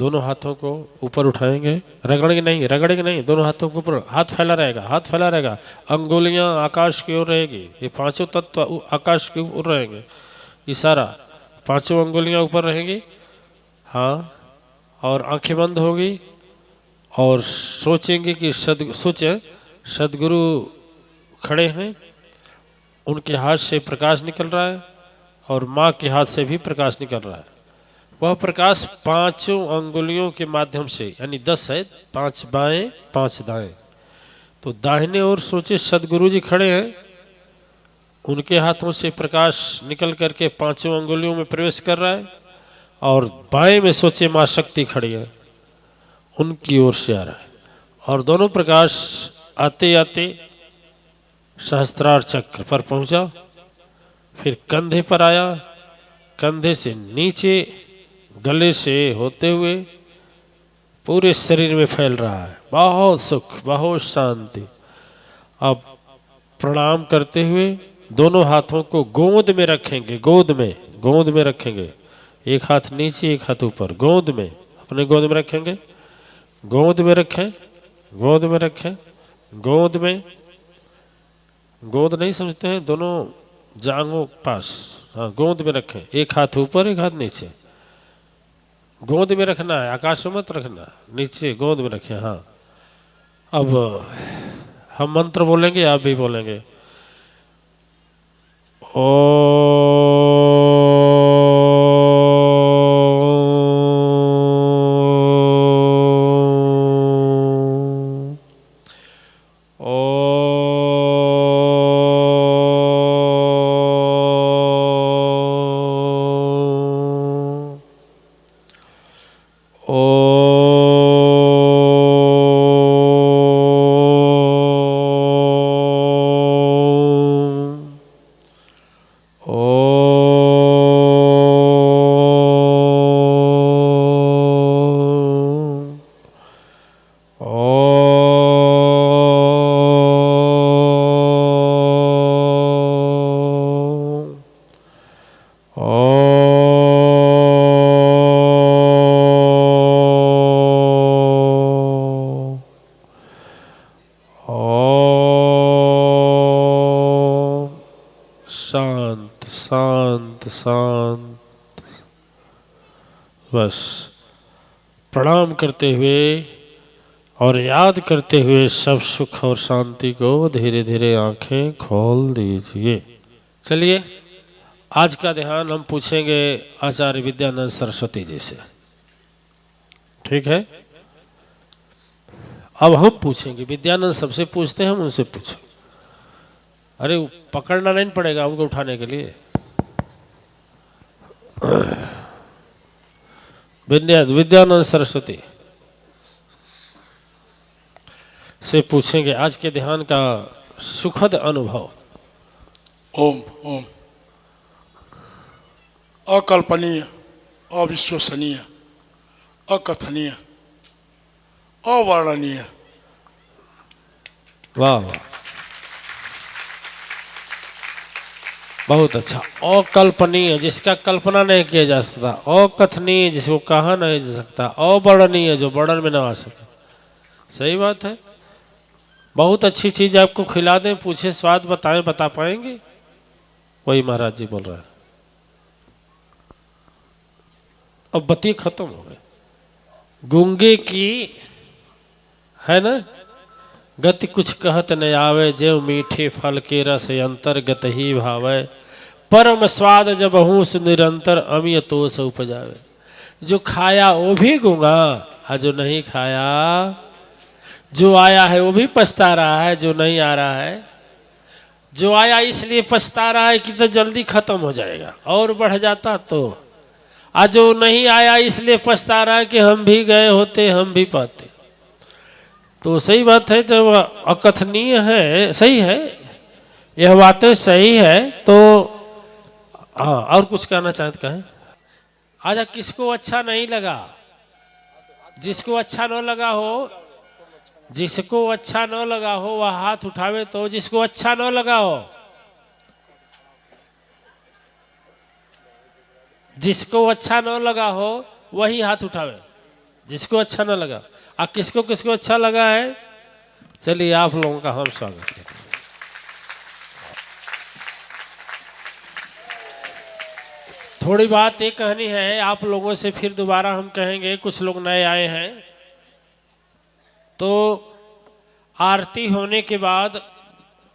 दोनों हाथों को ऊपर उठाएंगे, रगड़ेंगे नहीं, रगड़ेंगे नहीं, दोनों हाथों के ऊपर, हाथ फैला रहेगा, हाथ फैला रहेगा, अंगुलियां आकाश की ओर रहेगी, ये पांचों तत्व आकाश की ओर रहेंगे, इशारा, पांचों अंगुलियां ऊपर रहेंगी। हाँ, और आंखें बंद होगी और सोचेंगे कि सोचें सदगुरु खड़े हैं, उनके हाथ से प्रकाश निकल रहा है और माँ के हाथ से भी प्रकाश निकल रहा है। वह प्रकाश पांचों अंगुलियों के माध्यम से, यानी 10 है, 5 बाएं 5 दाएं। तो दाहिने ओर सोचे सदगुरु जी खड़े हैं, उनके हाथों से प्रकाश निकल करके पांचों अंगुलियों में प्रवेश कर रहा है, और बाएं में सोचे माँ शक्ति खड़ी है, उनकी ओर से आ रहा है, और दोनों प्रकाश आते आते सहस्त्रार चक्र पर पहुंचा, फिर कंधे पर आया, कंधे से नीचे गले से होते हुए पूरे शरीर में फैल रहा है। बहुत सुख, बहुत शांति। अब प्रणाम करते हुए दोनों हाथों को गोद में रखेंगे, गोद में रखेंगे, एक हाथ नीचे एक हाथ ऊपर, गोद में, अपने गोद में रखेंगे, गोद में रखें, गोद में रखें, गोद में, गोद नहीं समझते हैं, दोनों जांघों पास, हाँ गोद में रखें, एक हाथ ऊपर एक हाथ नीचे, गोद में रखना है, आकाश में मत रखना, नीचे गोद में रखें। हाँ, अब हम मंत्र बोलेंगे, आप भी बोलेंगे। ओ शांत शांत शांत। बस प्रणाम करते हुए और याद करते हुए सब सुख और शांति को धीरे धीरे आंखें खोल दीजिए। चलिए, आज का ध्यान हम पूछेंगे आचार्य विद्यानंद सरस्वती जी से, ठीक है? अब हम पूछेंगे, विद्यानंद सबसे पूछते हैं, हम उनसे पूछें। अरे पकड़ना नहीं पड़ेगा हमको उठाने के लिए। विद्यानंद सरस्वती से पूछेंगे आज के ध्यान का सुखद अनुभव। ओम ओम। अकल्पनीय, अविश्वसनीय, अकथनीय, अवर्णनीय। वाह वाह, बहुत अच्छा। अकल्पनीय, जिसका कल्पना नहीं किया जा सकता, अकथनीय, जिसको कहा नहीं जा सकता, अवर्णनीय, जो वर्णन में ना आ सके। सही बात है। बहुत अच्छी चीज आपको खिला दें, पूछे स्वाद बताएं, बता पाएंगे? वही महाराज जी बोल रहे हैं। अब बत्ती खत्म हो गई। गूंगे की है ना गति कुछ कहत न आवे, जो मीठे फल के रस अंतर्गत ही भावे, परम स्वाद जब हूँ निरंतर अमिय तोष उपजावे। जो खाया वो भी गूंगा, और जो नहीं खाया, जो आया है वो भी पछता रहा है, जो नहीं आ रहा है। जो आया इसलिए पछता रहा है कि तो जल्दी खत्म हो जाएगा और बढ़ जाता तो, आज जो नहीं आया इसलिए पछता रहा है कि हम भी गए होते, हम भी पाते। तो सही बात है, जब अकथनीय है, सही है, यह बातें सही है। तो हाँ, और कुछ कहना चाहते कहें? आजा, किसको अच्छा नहीं लगा? जिसको अच्छा न लगा हो, जिसको अच्छा न लगा हो वह हाथ उठावे। तो जिसको अच्छा न लगा हो, जिसको अच्छा न लगा हो वही हाथ उठावे। जिसको अच्छा ना लगा, किसको किसको अच्छा लगा है, चलिए आप लोगों का हम स्वागत करते हैं। थोड़ी बात एक कहनी है आप लोगों से, फिर दोबारा हम कहेंगे, कुछ लोग नए आए हैं। तो आरती होने के बाद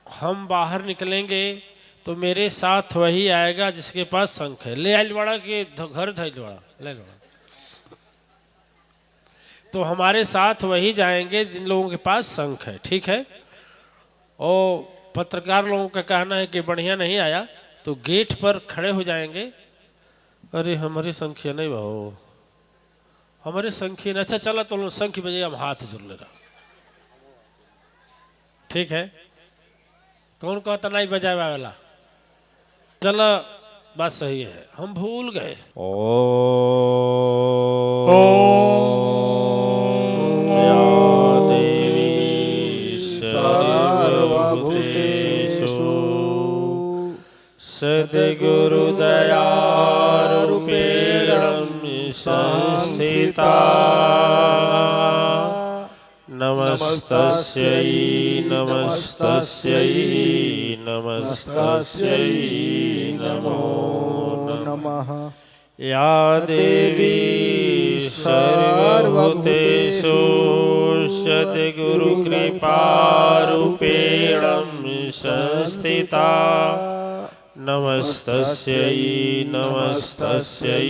हम बाहर निकलेंगे तो मेरे साथ वही आएगा जिसके पास शंख है। ले आइल बड़ा के घर धैल बड़ा, ले बड़ा। तो हमारे साथ वही जाएंगे जिन लोगों के पास शंख है, ठीक है। और पत्रकार लोगों का कहना है कि बढ़िया नहीं आया तो गेट पर खड़े हो जाएंगे। अरे हमारी संख्या नहीं भाव, हमारे संख्या नहीं। अच्छा चला तो संख्या बजे हम हाथ जोड़ ले रहा, ठीक है। कौन कहता नहीं बजाए वाला, चला बात सही है, हम भूल गए। ओ या देवी सर्वभूतेषु सद्गुरु दयारूपेण संस्थिता नमस्तस्यै नमस्तस्यै नमस्तस्यै नमो नमः। या देवी सर्वभूतेषु सद्गुरु कृपारूपेण संस्थिता नमस्तस्यै नमस्तस्यै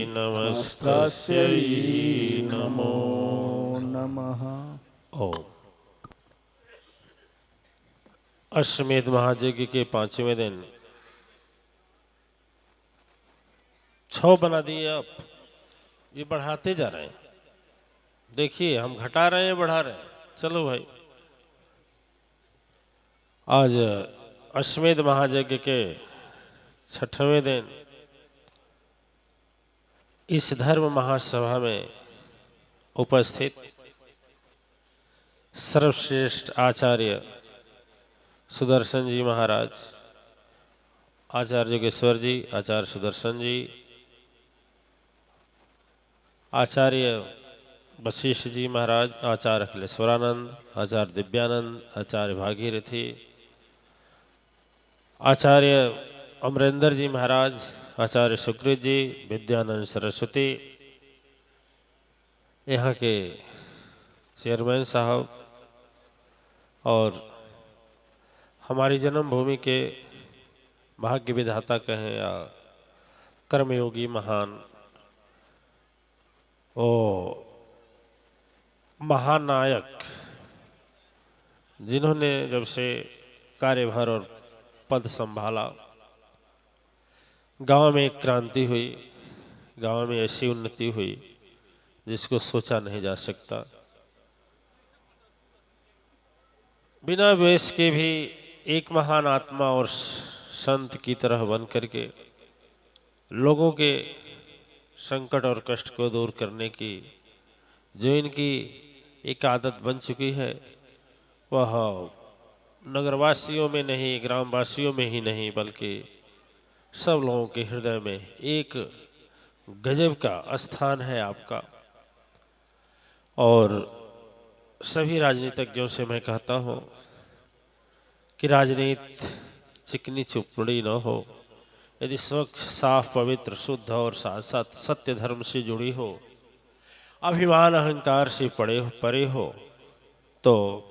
नमस्तस्यै नमो नमः। ओम। अश्वमेध महायज्ञ के 5वें दिन 6 बना दिए। अब ये बढ़ाते जा रहे हैं, देखिए हम घटा रहे हैं बढ़ा रहे हैं। चलो भाई, आज अश्वमेध महायज्ञ के 6वें दिन इस धर्म महासभा में उपस्थित सर्वश्रेष्ठ आचार्य सुदर्शन जी महाराज, आचार्य जोगेश्वर जी, आचार्य सुदर्शन जी, आचार्य वशिष्ठ जी महाराज, आचार्य अखिलेश्वरानंद, आचार्य दिव्यानंद, आचार्य भागीरथी, आचार्य अमरेंद्र जी महाराज, आचार्य सुकृत जी, विद्यानंद सरस्वती, यहाँ के चेयरमैन साहब और हमारी जन्मभूमि के भाग्य विधाता कहें या कर्मयोगी महान ओ महानायक, जिन्होंने जब से कार्यभार और पद संभाला, गांव में एक क्रांति हुई, गांव में ऐसी उन्नति हुई जिसको सोचा नहीं जा सकता। बिना वेश के भी एक महान आत्मा और संत की तरह बन करके लोगों के संकट और कष्ट को दूर करने की जो इनकी एक आदत बन चुकी है, वह नगरवासियों में नहीं, ग्रामवासियों में ही नहीं, बल्कि सब लोगों के हृदय में एक गजब का स्थान है आपका। और सभी राजनीतिज्ञों से मैं कहता हूँ कि राजनीति चिकनी चुपड़ी न हो, यदि स्वच्छ, साफ, पवित्र, शुद्ध और साथ साथ सत्य धर्म से जुड़ी हो, अभिमान अहंकार से परे हो, तो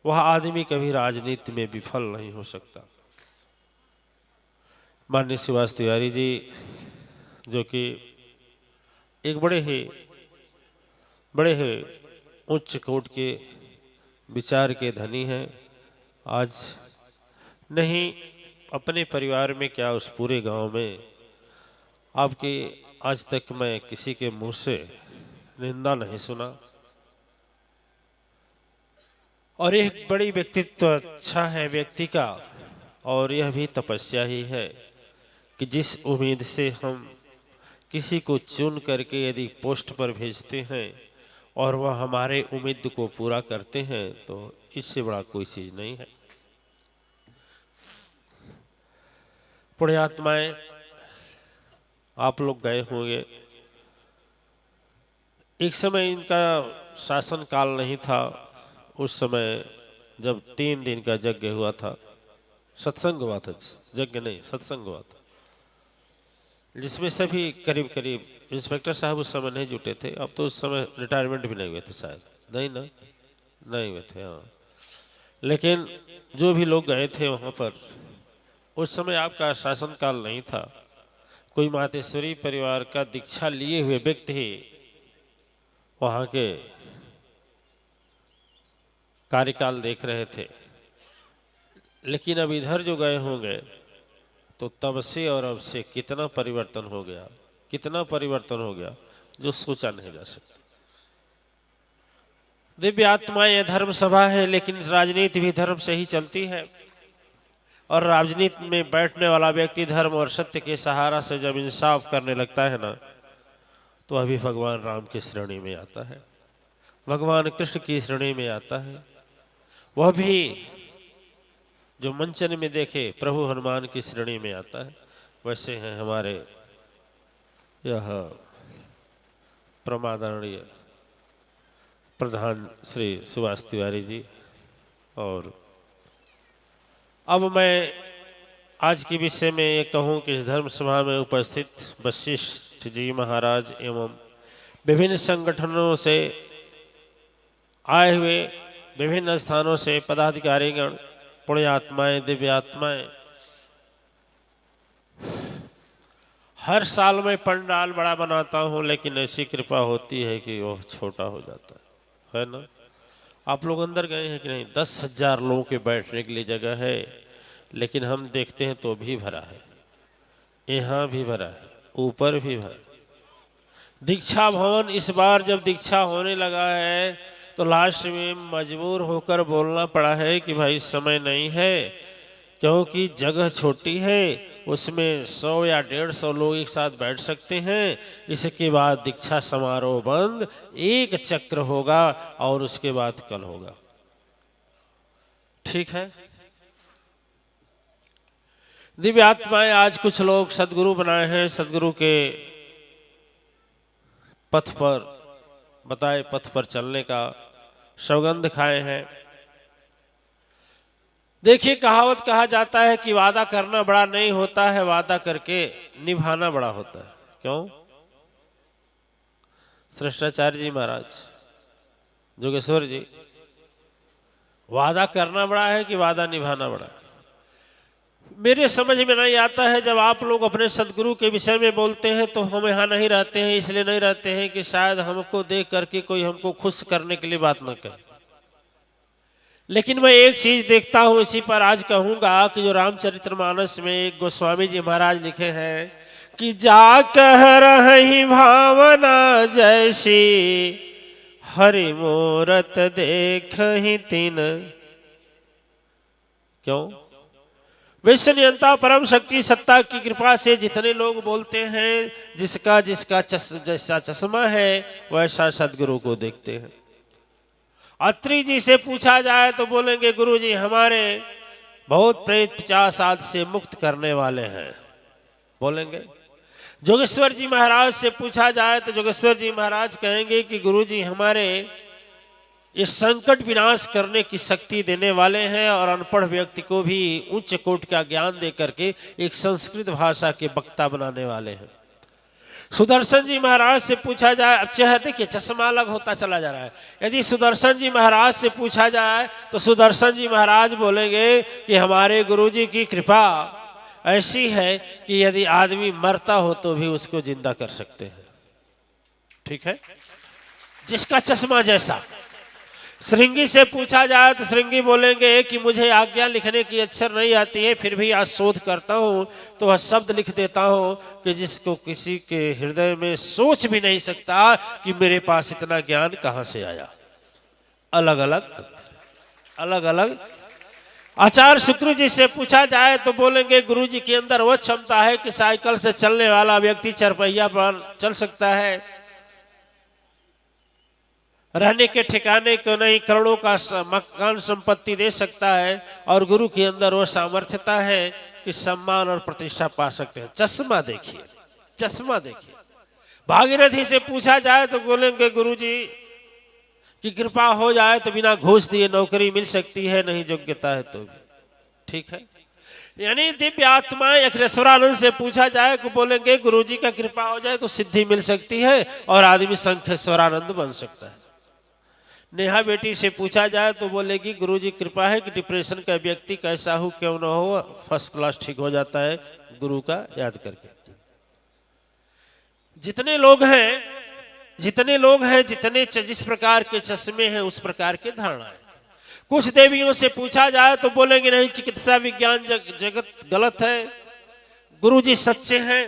वह आदमी कभी राजनीति में विफल नहीं हो सकता। माननीय सुभाष तिवारी जी, जो कि एक बड़े ही उच्च कोटि के विचार के धनी हैं, आज नहीं अपने परिवार में क्या उस पूरे गांव में आपके आज तक मैं किसी के मुंह से निंदा नहीं सुना। और एक बड़ी व्यक्तित्व अच्छा है व्यक्ति का, और यह भी तपस्या ही है कि जिस उम्मीद से हम किसी को चुन करके यदि पोस्ट पर भेजते हैं और वह हमारे उम्मीद को पूरा करते हैं, तो इससे बड़ा कोई चीज नहीं है। पुण्यात्माएं, आप लोग गए होंगे एक समय इनका शासन काल नहीं था, उस समय जब 3 दिन का यज्ञ हुआ था, सत्संग हुआ था, यज्ञ नहीं सत्संग हुआ था, जिसमें सभी करीब करीब इंस्पेक्टर साहब उस समय नहीं जुटे थे। अब तो उस समय रिटायरमेंट भी नहीं हुए थे शायद, नहीं ना, नहीं हुए थे हाँ। लेकिन जो भी लोग गए थे वहाँ पर, उस समय आपका शासनकाल नहीं था। कोई मातेश्वरी परिवार का दीक्षा लिए हुए व्यक्ति ही वहाँ के कार्यकाल देख रहे थे। लेकिन अब इधर जो गए होंगे तो तब से और अब से कितना परिवर्तन हो गया, कितना परिवर्तन हो गया जो सोचा नहीं जा सकता। दिव्य आत्माएं धर्म सभा है, लेकिन राजनीति भी धर्म से ही चलती है। और राजनीति में बैठने वाला व्यक्ति धर्म और सत्य के सहारा से जब इंसाफ करने लगता है ना, तो अभी भगवान राम की श्रेणी में आता है, भगवान कृष्ण की श्रेणी में आता है। वह भी जो मंचन में देखे प्रभु हनुमान की श्रेणी में आता है। वैसे हैं हमारे यह प्रमादरणीय प्रधान श्री सुभाष तिवारी जी। और अब मैं आज के विषय में ये कहूँ कि इस धर्म सभा में उपस्थित वशिष्ठ जी महाराज एवं विभिन्न संगठनों से आए हुए, विभिन्न स्थानों से पदाधिकारीगण, पुण्यात्माएं, दिव्यात्माएं, हर साल मैं पंडाल बड़ा बनाता हूँ, लेकिन ऐसी कृपा होती है कि वह छोटा हो जाता है ना। आप लोग अंदर गए हैं कि नहीं? 10,000 लोगों के बैठने के लिए जगह है, लेकिन हम देखते हैं तो भी भरा है, यहाँ भी भरा है, ऊपर भी भरा। दीक्षा भवन इस बार जब दीक्षा होने लगा है तो लास्ट में मजबूर होकर बोलना पड़ा है कि भाई समय नहीं है, क्योंकि जगह छोटी है, उसमें 100 या 150 लोग एक साथ बैठ सकते हैं। इसके बाद दीक्षा समारोह बंद, एक चक्र होगा और उसके बाद कल होगा। ठीक है। दिव्य आत्माएं, आज कुछ लोग सदगुरु बनाए हैं, सदगुरु के पथ पर, बताए पथ पर चलने का सौगंध खाए हैं। देखिए, कहावत कहा जाता है कि वादा करना बड़ा नहीं होता है, वादा करके निभाना बड़ा होता है। क्यों? श्रेष्ठाचार्य जी महाराज, जोगेश्वर जी, वादा करना बड़ा है कि वादा निभाना बड़ा है? मेरे समझ में नहीं आता है। जब आप लोग अपने सदगुरु के विषय में बोलते हैं तो हम यहाँ नहीं रहते हैं, इसलिए नहीं रहते हैं कि शायद हमको देख करके कोई हमको खुश करने के लिए बात न कहे। लेकिन मैं एक चीज देखता हूँ, इसी पर आज कहूँगा कि जो रामचरितमानस में एक गोस्वामी जी महाराज लिखे हैं कि जा कह रही भावना जैसी, हरि मूरत देख ही तीन। क्यों? विश्वनियंता परम शक्ति सत्ता की कृपा से जितने लोग बोलते हैं, जिसका जिसका जैसा चश्मा है वैसा सदगुरु को देखते हैं। अत्रि जी से पूछा जाए तो बोलेंगे गुरु जी हमारे बहुत प्रेत 50 आदि से मुक्त करने वाले हैं, बोलेंगे। जोगेश्वर जी महाराज से पूछा जाए तो जोगेश्वर जी महाराज कहेंगे कि गुरु जी हमारे इस संकट विनाश करने की शक्ति देने वाले हैं और अनपढ़ व्यक्ति को भी उच्च कोटि का ज्ञान दे करके एक संस्कृत भाषा के वक्ता बनाने वाले हैं। सुदर्शन जी महाराज से पूछा जाए, अब चेहरा देखिए चश्मा अलग होता चला जा रहा है। यदि सुदर्शन जी महाराज से पूछा जाए तो सुदर्शन जी महाराज बोलेंगे कि हमारे गुरुजी की कृपा ऐसी है कि यदि आदमी मरता हो तो भी उसको जिंदा कर सकते हैं। ठीक है, जिसका चश्मा जैसा। श्रृंगी से पूछा जाए तो श्रृंगी बोलेंगे कि मुझे आज्ञा लिखने की अक्षर नहीं आती है, फिर भी आज शोध करता हूँ तो वह शब्द लिख देता हूँ कि जिसको किसी के हृदय में सोच भी नहीं सकता कि मेरे पास इतना ज्ञान कहाँ से आया। अलग अलग। आचार्य शुक्र जी से पूछा जाए तो बोलेंगे गुरु जी के अंदर वह क्षमता है कि साइकिल से चलने वाला व्यक्ति चरपहिया पर चल सकता है, रहने के ठिकाने को नहीं करोड़ों का मकान संपत्ति दे सकता है, और गुरु के अंदर वो सामर्थ्यता है कि सम्मान और प्रतिष्ठा पा सकते हैं। चश्मा देखिए, चश्मा देखिए। भागीरथी से पूछा जाए तो बोलेंगे गुरुजी की कृपा हो जाए तो बिना घूस दिए नौकरी मिल सकती है, नहीं योग्यता है तो भी। ठीक है, यानी दिव्य आत्माएं अखिलेश्वरानंद से पूछा जाए तो बोलेंगे गुरुजी का कृपा हो जाए तो सिद्धि मिल सकती है और आदमी शंखेश्वरानंद बन सकता है। नेहा बेटी से पूछा जाए तो बोलेगी गुरुजी कृपा है कि डिप्रेशन का व्यक्ति कैसा हो क्यों ना हो फर्स्ट क्लास ठीक हो जाता है गुरु का याद करके। जितने लोग हैं जितने जिस प्रकार के चश्मे हैं उस प्रकार के धारणा है। कुछ देवियों से पूछा जाए तो बोलेंगे नहीं चिकित्सा विज्ञान जगत गलत है, गुरुजी सच्चे हैं।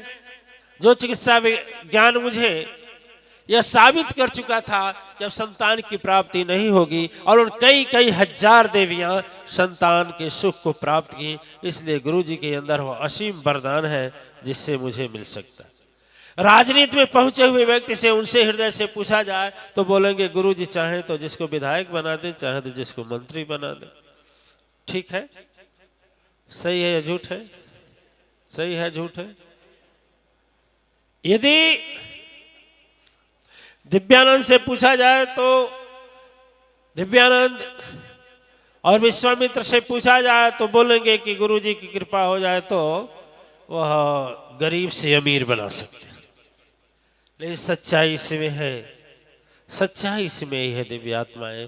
जो चिकित्सा विज्ञान मुझे यह साबित कर चुका था जब संतान की प्राप्ति नहीं होगी, और उन कई हजार देवियां संतान के सुख को प्राप्त की, इसलिए गुरुजी के अंदर वो असीम वरदान है जिससे मुझे मिल सकता है। राजनीति में पहुंचे हुए व्यक्ति से उनसे हृदय से पूछा जाए तो बोलेंगे गुरुजी चाहे तो जिसको विधायक बना दे, चाहे तो जिसको मंत्री बना दे। ठीक है, सही है या झूठ है? सही है झूठ है? यदि दिव्यानंद से पूछा जाए तो दिव्यानंद और विश्वामित्र से पूछा जाए तो बोलेंगे कि गुरुजी की कृपा हो जाए तो वह गरीब से अमीर बना सकते हैं। लेकिन सच्चाई इसमें है, सच्चाई इसमें ही है दिव्य आत्माएं।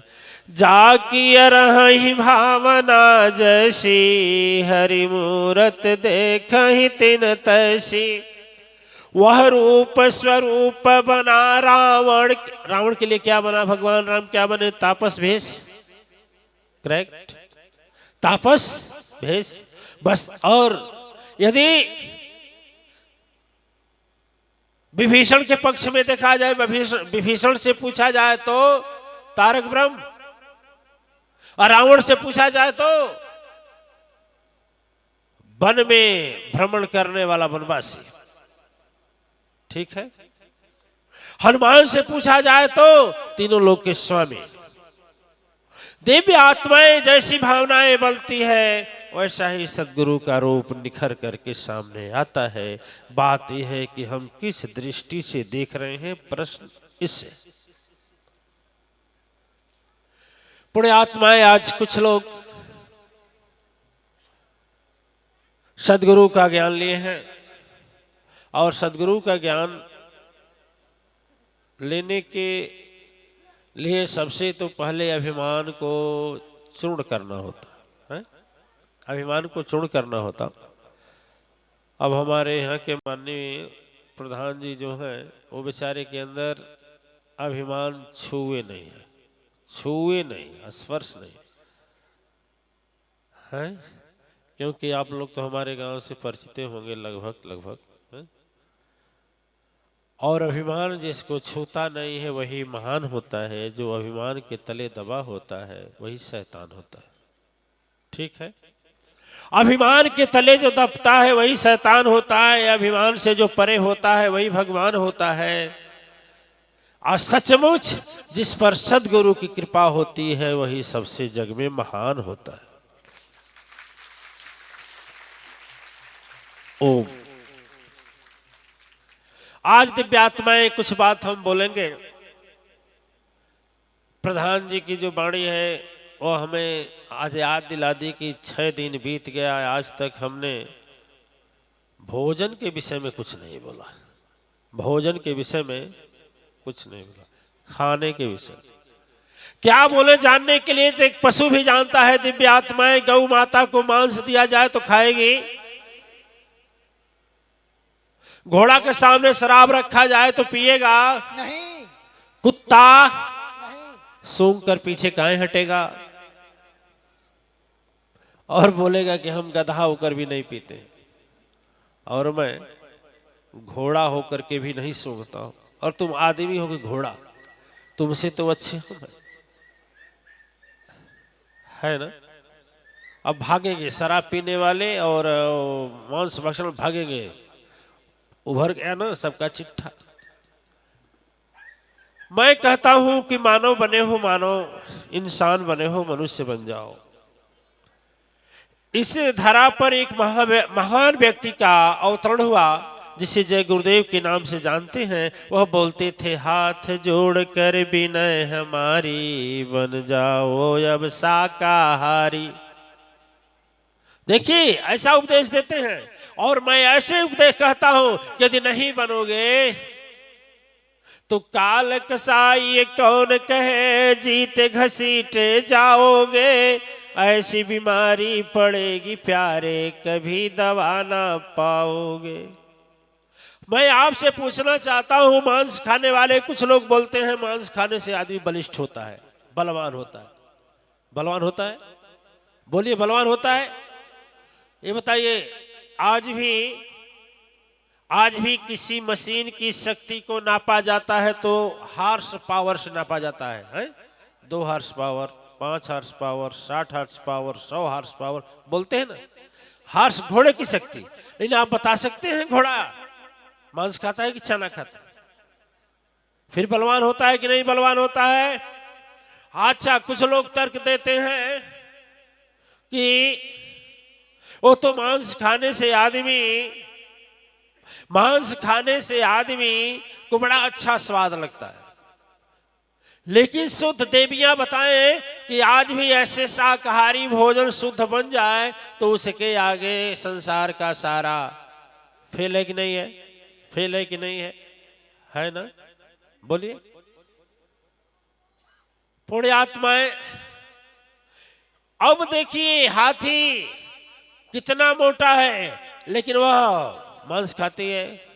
जाकी रही भावना जैसी हरि मूरत देख ही तिन तैसी, वह रूप स्वरूप बना रावण। रावण के लिए क्या बना भगवान राम? क्या बने? तापस भेष। करेक्ट, तापस भेष बस। और यदि विभीषण के पक्ष में देखा जाए, विभीषण से पूछा जाए तो तारक ब्रह्म, और रावण से पूछा जाए तो वन में भ्रमण करने वाला वनवासी। ठीक है, हनुमान से पूछा जाए तो तीनों लोक के स्वामी। दिव्य आत्माएं जैसी भावनाएं बलती है वैसा ही सदगुरु का रूप निखर करके सामने आता है। बात यह है कि हम किस दृष्टि से देख रहे हैं, प्रश्न इससे। पुण्य आत्माएं आज कुछ लोग सदगुरु का ज्ञान लिए हैं और सदगुरु का ज्ञान लेने के लिए सबसे तो पहले अभिमान को चूर्ण करना होता है, अभिमान को चूर्ण करना होता। अब हमारे यहाँ के माननीय प्रधान जी जो हैं वो बेचारे के अंदर अभिमान छुए नहीं है, छुए नहीं, स्पर्श नहीं है, क्योंकि आप लोग तो हमारे गांव से परिचित होंगे लगभग है? और अभिमान जिसको छूता नहीं है वही महान होता है, जो अभिमान के तले दबा होता है वही शैतान होता है। ठीक है, अभिमान के तले जो दबता है वही शैतान होता है, अभिमान से जो परे होता है वही भगवान होता है। और सचमुच जिस पर सदगुरु की कृपा होती है वही सबसे जग में महान होता है। ओम। आज दिव्यात्माएं कुछ बात हम बोलेंगे। प्रधान जी की जो वाणी है वो हमें आज याद दिला दी कि 6 दिन बीत गया, आज तक हमने भोजन के विषय में कुछ नहीं बोला, भोजन के विषय में कुछ नहीं बोला, खाने के विषय क्या बोले जानने के लिए तो एक पशु भी जानता है। दिव्य आत्माएं, गौ माता को मांस दिया जाए तो खाएगी, घोड़ा के सामने शराब रखा जाए तो पिएगा नहीं, कुत्ता नहीं। सूंघ कर पीछे काहे हटेगा और बोलेगा कि हम गधा होकर भी नहीं पीते, और मैं घोड़ा होकर के भी नहीं सूंघता हूं, और तुम आदमी हो कि घोड़ा, तुमसे तो अच्छे हो मैं, है ना। अब भागेंगे शराब पीने वाले और मांस भक्षण भागेंगे, उभर गया ना सबका चिट्ठा। मैं कहता हूं कि मानव बने हो, मानव इंसान बने हो, मनुष्य बन जाओ। इस धरा पर एक महान व्यक्ति का अवतरण हुआ जिसे जय गुरुदेव के नाम से जानते हैं, वह बोलते थे, हाथ जोड़ कर विनय हमारी, बन जाओ अब शाकाहारी। देखिए ऐसा उपदेश देते हैं, और मैं ऐसे उपदेश कहता हूं कि यदि नहीं बनोगे तो काल कसाई कौन कहे, जीते घसीटे जाओगे। ऐसी बीमारी पड़ेगी प्यारे, कभी दवा ना पाओगे। मैं आपसे पूछना चाहता हूं, मांस खाने वाले कुछ लोग बोलते हैं मांस खाने से आदमी बलिष्ठ होता है, बलवान होता है। बलवान होता है? बोलिए, बलवान होता है? ये बताइए, आज भी किसी मशीन की शक्ति को नापा जाता है तो हार्स पावर से नापा जाता है? 2 horse power, 5 horse power, 60 horse power, 100 horse power बोलते हैं ना। हार्स घोड़े की शक्ति। लेकिन आप बता सकते हैं घोड़ा मांस खाता है कि चना खाता है? फिर बलवान होता है कि नहीं बलवान होता है? अच्छा, कुछ लोग तर्क देते हैं कि वो तो मांस खाने से आदमी को बड़ा अच्छा स्वाद लगता है। लेकिन शुद्ध देवियां बताएं कि आज भी ऐसे शाकाहारी भोजन शुद्ध बन जाए तो उसके आगे संसार का सारा फेल है कि नहीं है? फेल है कि नहीं है? है ना? बोलिए। पुण्यात्माएं, अब देखिए हाथी कितना मोटा है, लेकिन वह मांस खाती है।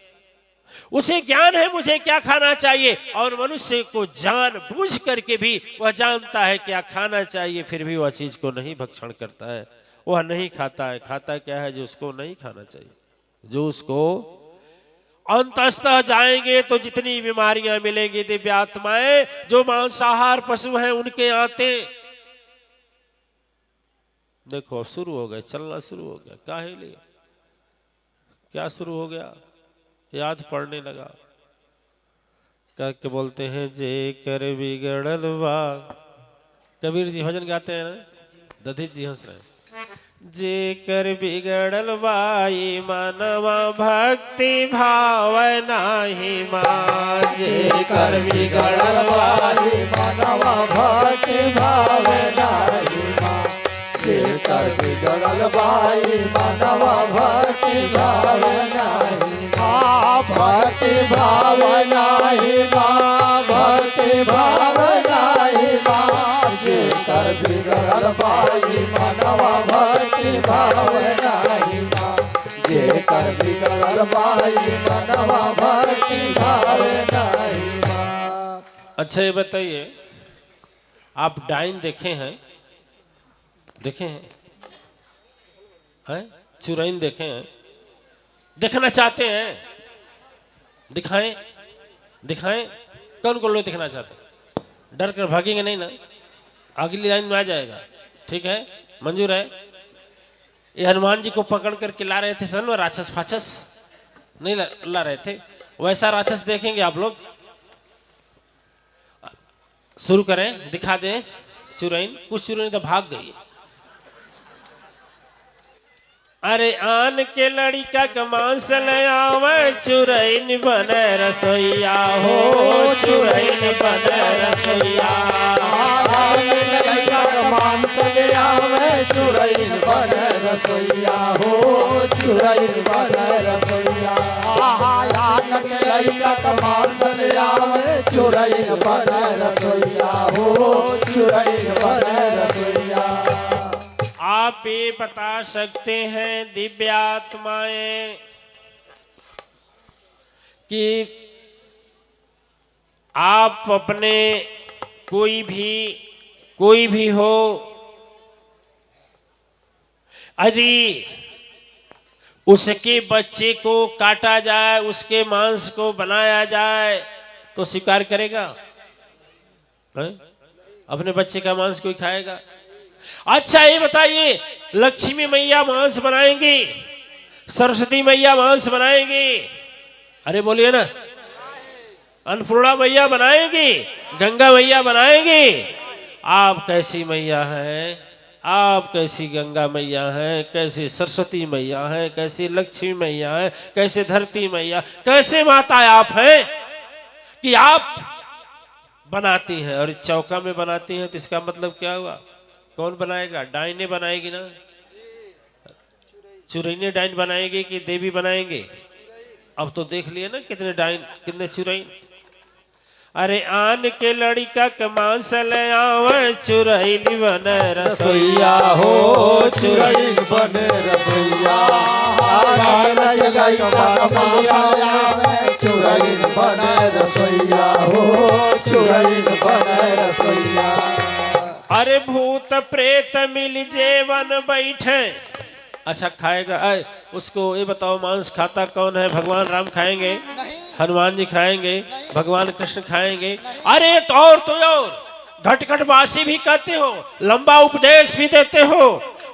उसे ज्ञान है मुझे क्या खाना चाहिए, और मनुष्य को जान बूझ करके भी वह जानता है क्या खाना चाहिए, फिर भी वह चीज को नहीं भक्षण करता है, वह नहीं खाता है। खाता क्या है? जो उसको नहीं खाना चाहिए, जो उसको अंतस्तः जाएंगे तो जितनी बीमारियां मिलेंगी दिव्यात्माएं, जो मांसाहार पशु हैं उनके आते देखो शुरू हो गए, चलना शुरू हो गया। काहे लिए? क्या शुरू हो गया? याद पड़ने लगा। क्या बोलते हैं, जे कर बिगड़ल बा। कबीर जी भजन गाते हैं ना, दधित जी हंस रहे हैं। जे कर बिगड़ल बाई मनवा, भक्ति भाव नाही मां। जे कर बिगड़ल बाई मनवा, भक्ति भाव नाही मां। जे कर बिगड़ल बाई मनवा, भक्ति भाव नाही मां। भक्ति भाव नाही मां, भक्ति भाव नाही मां। जे कर बिगड़ल बाई मनवा, भक्ति भाव नाही मां। जे कर बिगड़ल बाई मनवा, भक्ति भाव नाही मां। अच्छा, ये बताइए, आप डाइन देखे हैं? देखे हैं? चुरैन देखे हैं? देखना चाहते हैं? दिखाएं, दिखाएं। कौन को लोग दिखना चाहते हैं? डर कर भागेंगे नहीं ना, अगली लाइन में आ जाएगा। ठीक है, मंजूर है? ये हनुमान जी को पकड़ कर के ला रहे थे सन, राक्षस फाक्षस नहीं ला रहे थे, वैसा राक्षस देखेंगे आप लोग। शुरू करें, दिखा दें चुरैन। कुछ चुरैन तो भाग गई। अरे आन के लड़का का मांस ले आवे, चुरैन बने रसोईया हो, चुरैन बने रसोईया। आन के लड़का का मांस ले आवे, चुरैन बने रसोईया हो, चुरैन बने रसोईया। आन के लड़का का मांस ले आवे, चुरैन बने रसोईया हो, चुरैन बने रसोईया। आप ये बता सकते हैं दिव्यात्माएं कि आप अपने कोई भी हो, यदि उसके बच्चे को काटा जाए, उसके मांस को बनाया जाए तो स्वीकार करेगा? अपने बच्चे का मांस कोई खाएगा? अच्छा, ये बताइए, लक्ष्मी मैया मांस बनाएंगी, सरस्वती मैया मांस बनाएंगी, अरे बोलिए ना, अन्नपूर्णा मैया बनाएंगी, गंगा मैया बनाएंगी। आप कैसी मैया हैं? आप कैसी गंगा मैया हैं, कैसी सरस्वती मैया हैं, कैसी लक्ष्मी मैया हैं, कैसे धरती मैया, कैसे माता आप हैं कि आप बनाती हैं और चौका में बनाती हैं। तो इसका मतलब क्या हुआ? कौन बनाएगा? डाइने बनाएगी ना, चुरैने डाइन बनाएगी कि देवी बनाएंगे? अब तो देख लिए ना कितने डाइन कितने चुरैन। अरे आन के लड़का के मांस ले आवे चुरैली बने रसोईया हो, चुरैन बने रसोईया। आन के लड़का के मांस ले आवे चुरैन बने रसोईया हो, चुरैन बने रसोईया। अरे भूत प्रेत मिल जेवन बैठे। अच्छा खाएगा उसको ये बताओ, मांस खाता कौन है? भगवान राम खाएंगे, हनुमान जी खाएंगे, भगवान कृष्ण खाएंगे। अरे तो और घट बासी भी कहते हो, लंबा उपदेश भी देते हो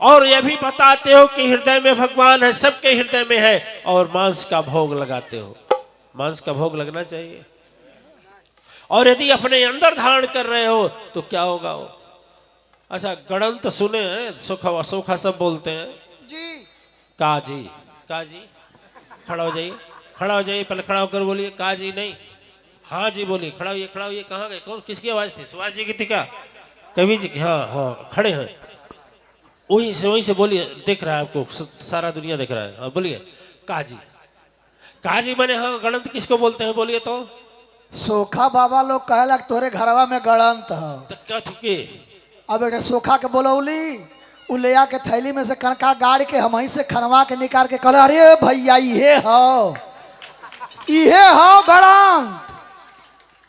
और यह भी बताते हो कि हृदय में भगवान है, सबके हृदय में है, और मांस का भोग लगाते हो। मांस का भोग लगना चाहिए। और यदि अपने अंदर धारण कर रहे हो तो क्या होगा वो? अच्छा गणंत सुने हैं, सोखा सोखा सब बोलते हैं जी। काजी काजी, खड़ा हो जाइए, खड़ा हो जाइए, पहले खड़ा होकर बोलिए काजी नहीं, हाँ जी बोलिए, खड़ा होइए, खड़ा होइए। कहाँ गए? कौन किसकी आवाज थी? सुभाष जी की थी क्या? कवि जी की? हाँ हाँ खड़े हैं, वहीं से बोलिए, दिख रहा है आपको, सारा दुनिया दिख रहा है। हाँ बोलिए काजी। काजी बने हाँ गणंत किसको बोलते हैं? बोलिए तो। सोखा बाबा लोग कहला तोरे घरवा में गणंत है। तो क्या थी? अब एक सोखा के बोलौली, उ ले आके थैली में से कनका गाड़ के हम से खनवा के निकाल के कहले अरे भैया इहे हो गणंत।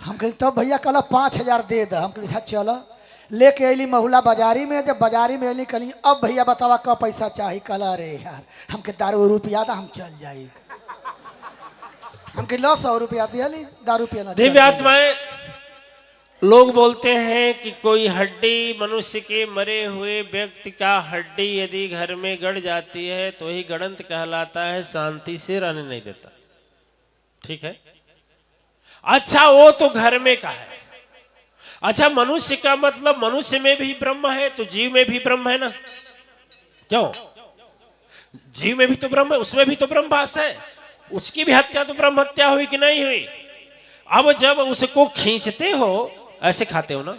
हम कही तब भैया कहला 5000 दे द। हम कही चलो लेके अली महुला बाजारी में। जब बाजारी में अली कहली अब भैया बतावा क पैसा चाहिए? कहला अरे यार हमके दारू रुपया था, हम चल जाई। हम कही लो 100 रुपया दिया, दारू पिया। दिव्य आत्माएं, लोग बोलते हैं कि कोई हड्डी, मनुष्य के मरे हुए व्यक्ति का हड्डी यदि घर में गड़ जाती है तो ही गणंत कहलाता है, शांति से रहने नहीं देता। ठीक है, अच्छा वो तो घर में का है। अच्छा मनुष्य का मतलब मनुष्य में भी ब्रह्म है तो जीव में भी ब्रह्म है ना? क्यों? जीव में भी तो ब्रह्म है, उसमें भी तो ब्रह्म वास है। उसकी भी हत्या तो ब्रह्म हत्या हुई कि नहीं हुई? अब जब उसको खींचते हो, ऐसे खाते हो ना,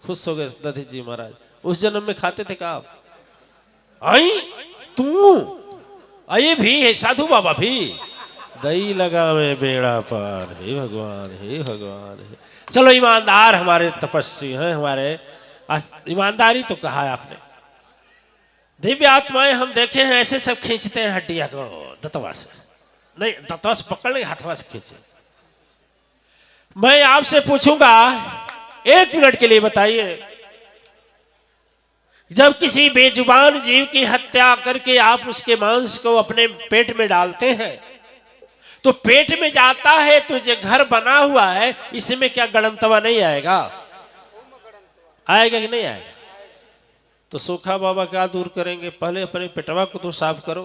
खुश हो गए दधी जी महाराज। उस जन्म में खाते थे क्या आप? आई तू आये भी है, साधु बाबा भी दही लगा में बेड़ा पार। हे भगवान, हे भगवान, हे। चलो ईमानदार हमारे तपस्वी हैं, हमारे ईमानदारी तो कहा है आपने। दिव्य आत्माएं हम देखे हैं ऐसे सब खींचते हैं हड्डिया को दतवा से, नहीं दतवा से पकड़ ले, हाथवा से खींचे। मैं आपसे पूछूंगा 1 मिनट के लिए बताइए, जब किसी बेजुबान जीव की हत्या करके आप उसके मांस को अपने पेट में डालते हैं तो पेट में जाता है तो जो घर बना हुआ है इसमें क्या गणंतवा नहीं आएगा? आएगा कि नहीं आएगा? तो सोखा बाबा क्या दूर करेंगे? पहले अपने पेटवा को तो साफ करो।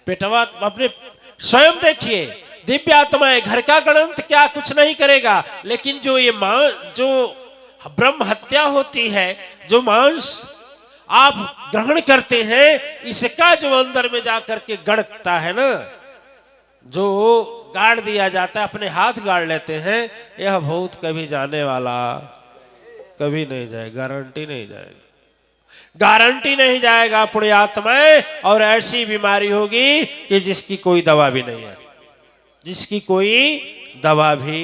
पेटवा अपने स्वयं देखिए। दिव्य आत्माएं, घर का गणंत क्या कुछ नहीं करेगा, लेकिन जो ये जो ब्रह्म हत्या होती है, जो मांस आप ग्रहण करते हैं, इसका जो अंदर में जाकर के गड़ता है ना, जो गाड़ दिया जाता है, अपने हाथ गाड़ लेते हैं, यह भूत कभी जाने वाला कभी नहीं जाएगा, गारंटी नहीं जाएगा, गारंटी नहीं जाएगा पुण्यात्माएं। और ऐसी बीमारी होगी कि जिसकी कोई दवा भी नहीं है, जिसकी कोई दवा भी